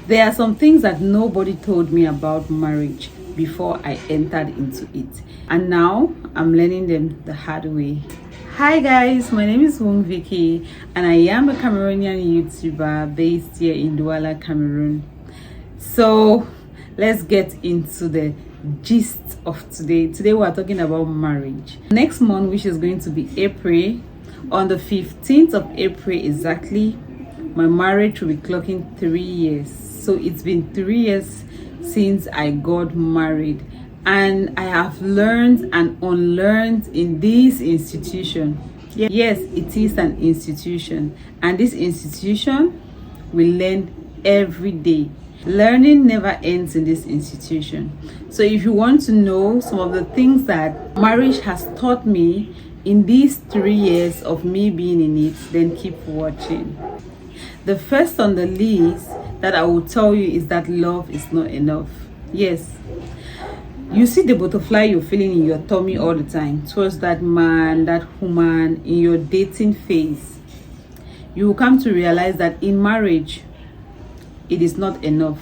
There are some things that nobody told me about marriage before I entered into it, and now I'm learning them the hard way. Hi guys, my name is Wong Vicky and I am a Cameroonian YouTuber based here in Douala, Cameroon. So let's get into the gist of today. Today we are talking about marriage. Next month, which is going to be April, on the 15th of April exactly, my marriage will be clocking 3 years. So it's been 3 years since I got married, and I have learned and unlearned in this institution. Yes, it is an institution, and this institution we learn every day. Learning never ends in this institution. So if you want to know some of the things that marriage has taught me in these 3 years of me being in it, then keep watching. The first on the list that I will tell you is that love is not enough. Yes, you see the butterfly you're feeling in your tummy all the time towards that man, that woman in your dating phase. You will come to realize that in marriage, it is not enough.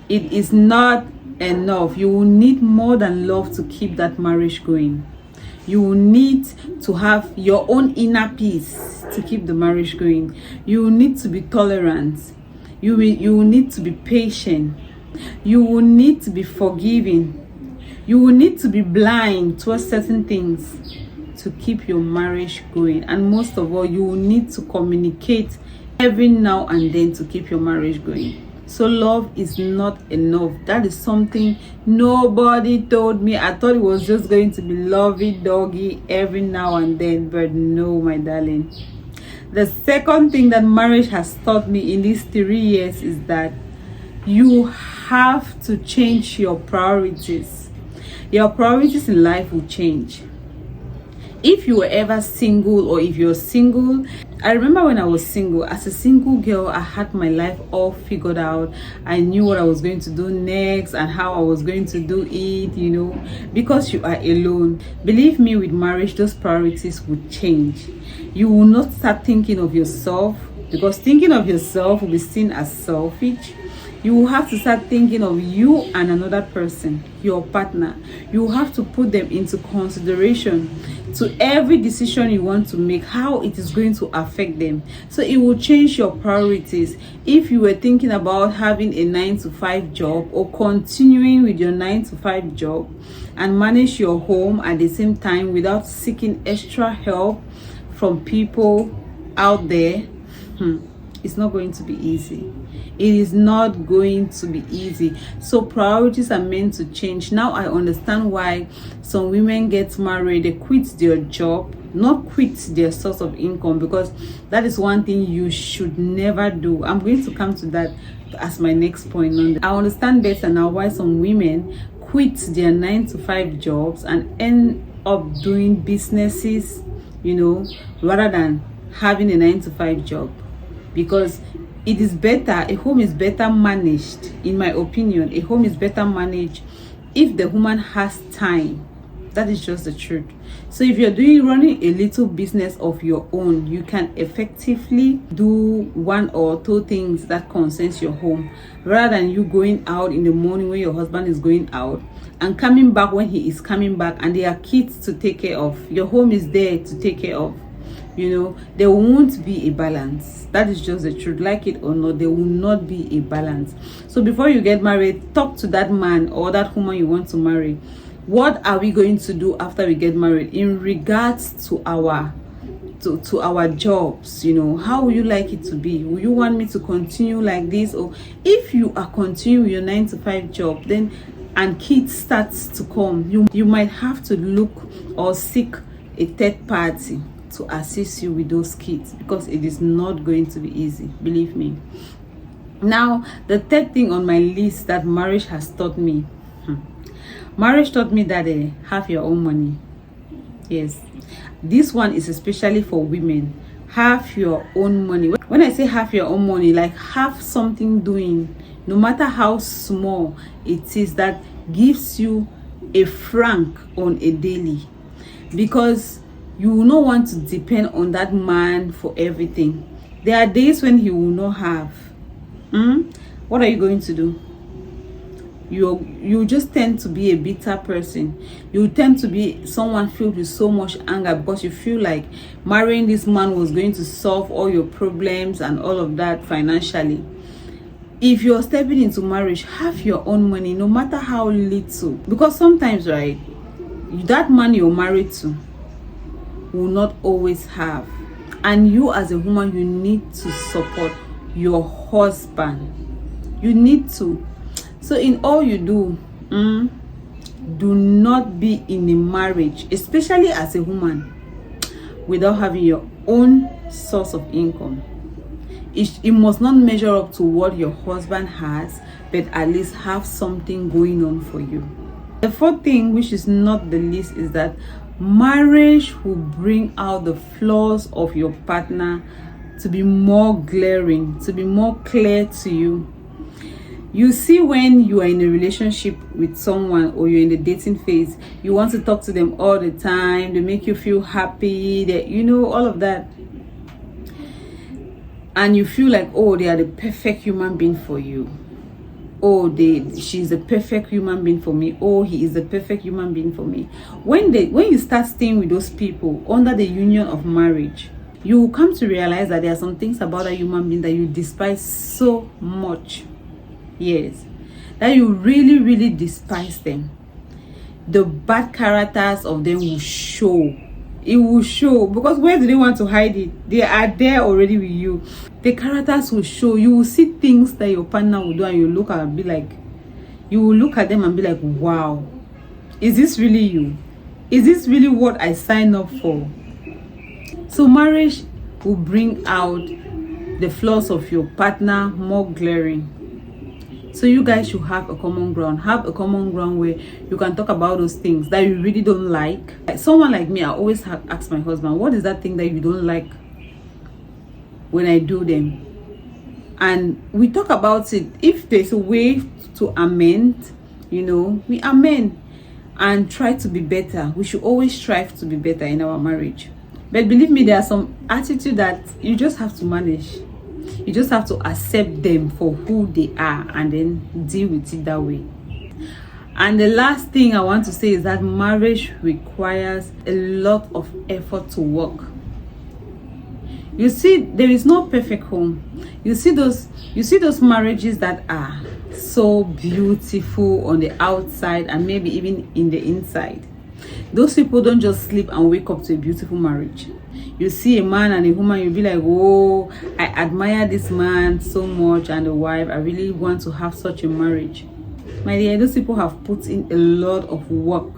It is not enough. You will need more than love to keep that marriage going. You will need to have your own inner peace to keep the marriage going. You will need to be tolerant. You will need to be patient. You will need to be forgiving. You will need to be blind towards certain things to keep your marriage going. And most of all, you will need to communicate every now and then to keep your marriage going. So love is not enough. That is something nobody told me. I thought it was just going to be lovey-doggy every now and then, but no, my darling. The second thing that marriage has taught me in these 3 years is that you have to change your priorities. Your priorities in life will change. If you were ever single, or if you're single, I remember when I was single, as a single girl, I had my life all figured out. I knew what I was going to do next and how I was going to do it, because you are alone. Believe me, with marriage, those priorities would change. You will not start thinking of yourself, because thinking of yourself will be seen as selfish. You will have to start thinking of you and another person, your partner. You will have to put them into consideration to every decision you want to make, how it is going to affect them. So it will change your priorities. If you were thinking about having a 9-to-5 job, or continuing with your 9-to-5 job and manage your home at the same time without seeking extra help from people out there, it's not going to be easy. It is not going to be easy. So priorities are meant to change. Now I understand why some women get married, they quit their job, not quit their source of income, because that is one thing you should never do. I'm going to come to that as my next point. I understand better now why some women quit their 9-to-5 jobs and end up doing businesses, rather than having a 9-to-5 job. Because it is better, a home is better managed, in my opinion. A home is better managed if the woman has time. That is just the truth. So if you're running a little business of your own, you can effectively do 1 or 2 things that concerns your home, rather than you going out in the morning when your husband is going out and coming back when he is coming back, and there are kids to take care of. Your home is there to take care of. There won't be a balance. That is just the truth. Like it or not, there will not be a balance. So before you get married, talk to that man or that woman you want to marry. What are we going to do after we get married in regards to our jobs? How would you like it to be? Will you want me to continue like this? Or if you are continuing your 9-to-5 job, then and kids starts to come, you might have to look or seek a third party to assist you with those kids, because it is not going to be easy, believe me. Now, the third thing on my list that marriage has taught me, marriage taught me that have your own money. Yes, this one is especially for women. Have your own money. When I say have your own money, like have something doing, no matter how small it is, that gives you a franc on a daily, because you will not want to depend on that man for everything. There are days when he will not have. what are you going to do? You just tend to be a bitter person. You tend to be someone filled with so much anger because you feel like marrying this man was going to solve all your problems and all of that financially. If you're stepping into marriage, have your own money, no matter how little. Because sometimes, right, that man you're married to will not always have. And you as a woman, you need to support your husband. You need to. So in all you do, do not be in a marriage, especially as a woman, without having your own source of income. It must not measure up to what your husband has, but at least have something going on for you. The fourth thing, which is not the least, is that marriage will bring out the flaws of your partner to be more glaring, to be more clear to you. You see, when you are in a relationship with someone or you're in the dating phase, you want to talk to them all the time. They make you feel happy, that all of that. And you feel like, oh, they are the perfect human being for you. Oh, she's the perfect human being for me. Oh, he is the perfect human being for me. When you start staying with those people under the union of marriage, you will come to realize that there are some things about a human being that you despise so much. Yes, that you really, really despise them. The bad characters of them will show. It will show, because where do they want to hide it? They are there already with you. The characters will show. You will see things that your partner will do, and you look and be like, you will look at them and be like, wow, is this really you? Is this really what I signed up for? So marriage will bring out the flaws of your partner more glaring. So you guys should have a common ground. Have a common ground where you can talk about those things that you really don't like. Like someone like me, I always ask my husband, what is that thing that you don't like when I do them? And we talk about it. If there's a way to amend, we amend and try to be better. We should always strive to be better in our marriage. But believe me, there are some attitude that you just have to manage. You just have to accept them for who they are and then deal with it that way. And the last thing I want to say is that marriage requires a lot of effort to work. You see, there is no perfect home. You see those marriages that are so beautiful on the outside and maybe even in the inside. Those people don't just sleep and wake up to a beautiful marriage. You see a man and a woman, you'll be like, oh, I admire this man so much, and the wife, I really want to have such a marriage. My dear, those people have put in a lot of work.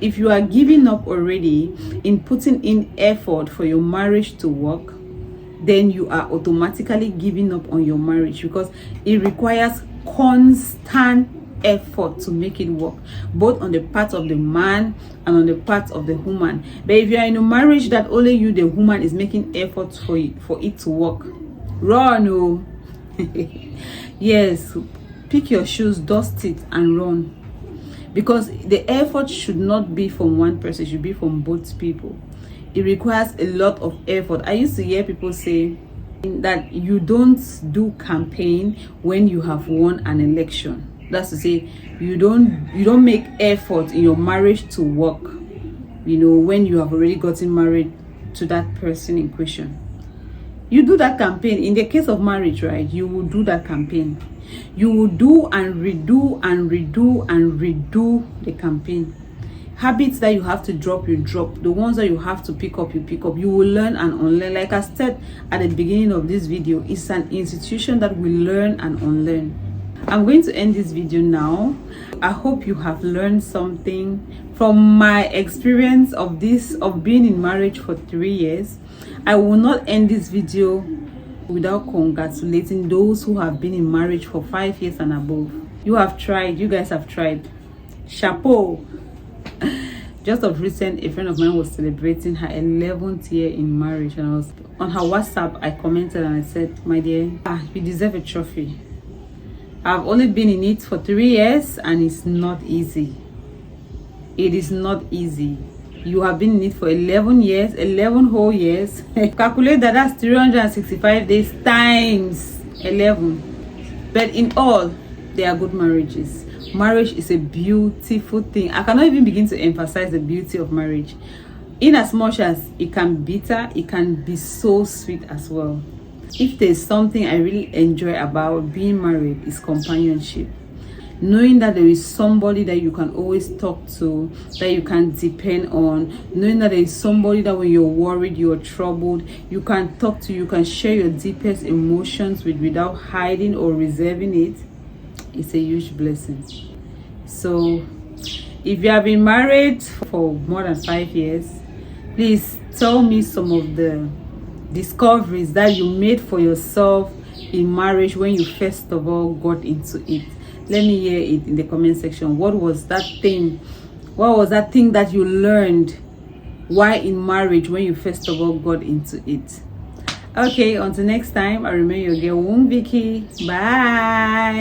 If you are giving up already in putting in effort for your marriage to work, then you are automatically giving up on your marriage, because it requires constant effort to make it work, both on the part of the man and on the part of the woman. But if you are in a marriage that only you, the woman, is making efforts for it to work, run. Oh. Yes, pick your shoes, dust it, and run. Because the effort should not be from one person, it should be from both people. It requires a lot of effort. I used to hear people say that you don't do campaign when you have won an election. That's to say, you don't make effort in your marriage to work, when you have already gotten married to that person in question. You do that campaign. In the case of marriage, right, you will do that campaign. You will do and redo and redo and redo the campaign. Habits that you have to drop, you drop. The ones that you have to pick up, you pick up. You will learn and unlearn. Like I said at the beginning of this video, it's an institution that will learn and unlearn. I'm going to end this video now. I hope you have learned something from my experience of being in marriage for 3 years. I will not end this video without congratulating those who have been in marriage for 5 years and above. You have tried. You guys have tried. Chapeau. Just of recent, a friend of mine was celebrating her 11th year in marriage, and I was on her WhatsApp. I commented and I said, my dear, you deserve a trophy. I've only been in it for 3 years and it's not easy. It is not easy. You have been in it for 11 years, 11 whole years. Calculate that, that's 365 days times 11. But in all, they are good marriages. Marriage is a beautiful thing. I cannot even begin to emphasize the beauty of marriage. In as much as it can be bitter, it can be so sweet as well. If there's something I really enjoy about being married, is companionship. Knowing that there is somebody that you can always talk to, that you can depend on, knowing that there is somebody that when you're worried, you're troubled, you can talk to, you can share your deepest emotions with without hiding or reserving it, it's a huge blessing. So if you have been married for more than 5 years, please tell me some of the discoveries that you made for yourself in marriage when you first of all got into it. Let me hear it in the comment section. What was that thing? What was that thing that you learned while in marriage when you first of all got into it? Okay, until next time, I remain your girl Wong Vicky. Bye.